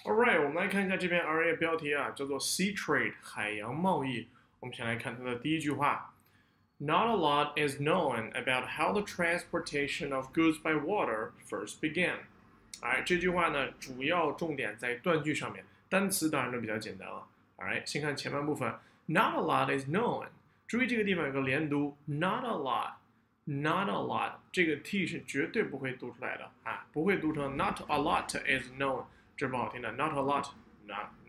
Alright，我们来看一下这篇 RA 标题啊，叫做 Sea Trade 海洋贸易。我们先来看它的第一句话 ：Not a lot is known about how the transportation of goods by water first began。哎，这句话呢，主要重点在断句上面，单词当然就比较简单了。Alright，先看前半部分 ，Not a lot is known。注意这个地方有个连读 ，Not a lot。Not a lot， 这个 t 是绝对不会读出来的啊，不会读成 not a lot is known， 这是不好听的。Not a lot，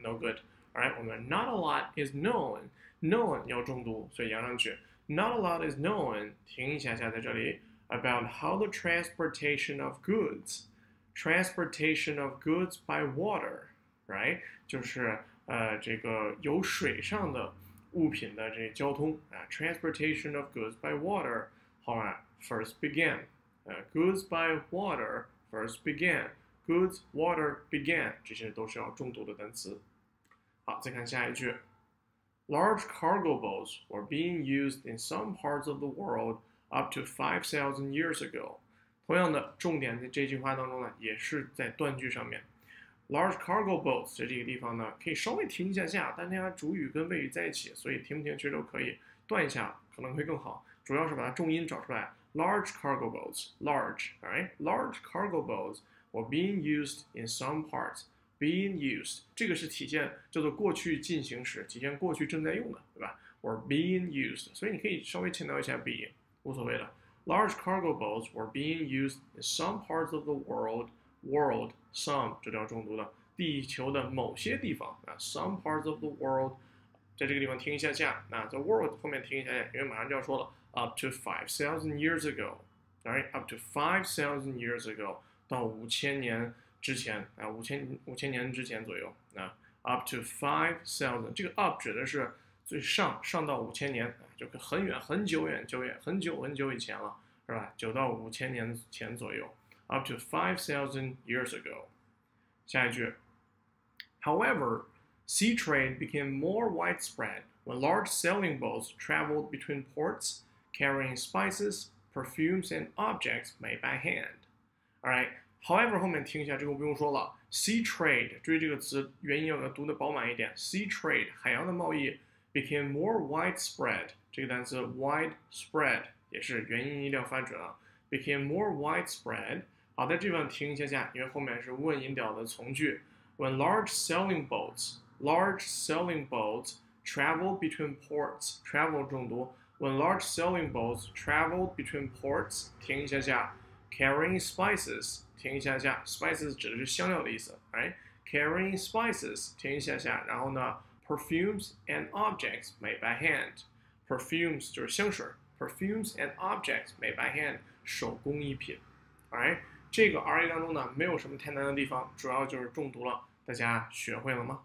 no good。Alright， 我们 not a lot is known 要重读，所以扬上去。Not a lot is known， 停一下在这里。About how the transportation of goods by water，right， 就是这个有水上的物品的这交通啊 ，transportation of goods by water。好啊 ，first began， goods by water first began，goods water began， 这些都是要重读的单词。好，再看下一句 ，Large cargo boats were being used in some parts of the world up to 5,000 years ago。同样的，重点在这句话当中呢，也是在断句上面。Large cargo boats 在这个地方呢，可以稍微停一下，但它主语跟谓语在一起，所以停不停其实都可以，断一下可能会更好。主要是把它重音找出来 ，large cargo boats，large cargo boats were being used in some parts，being used 这个是体现叫做过去进行时，体现过去正在用的，对吧 ？or being used， 所以你可以稍微强调一下 be， 无所谓的。Large cargo boats were being used in some parts of the world some 这叫重读的，地球的某些地方啊 ，some parts of the world， 在这个地方停一下，那在 world 后面停一下，因为马上就要说了。Up to 5,000 years ago， alright， up to 5,000 years ago， 到5000年之前啊，5000年之前左右啊 ，up to 5,000， 这个 up 指的是最上到5000年啊，就很远很久以前了，是吧？9到5000年前左右 ，up to 5,000 years ago。下一句 ，However, sea trade became more widespread when large sailing boats traveled between ports。Carrying spices, perfumes, and objects made by hand. Alright, however 后面听一下，这个不用说了。Sea trade， 注意这个词元音要读的饱满一点。Sea trade， 海洋的贸易 became more widespread， 这个单词 widespread 也是元音一定要发准啊。Became more widespread。好，在这地方停一下，因为后面是问音调的从句。When large sailing boats travel between ports， travel 重读。When large sailing boats traveled between ports， 停一下 ，carrying spices， 停一下 ，spices 指的是香料的意思 ，right？ Carrying spices， 停一下，然后呢 ，perfumes and objects made by hand，perfumes 就是香水 ，perfumes and objects made by hand 手工艺品 ，alright？ 这个 RA 当中呢，没有什么太难的地方，主要就是重读了，大家学会了吗？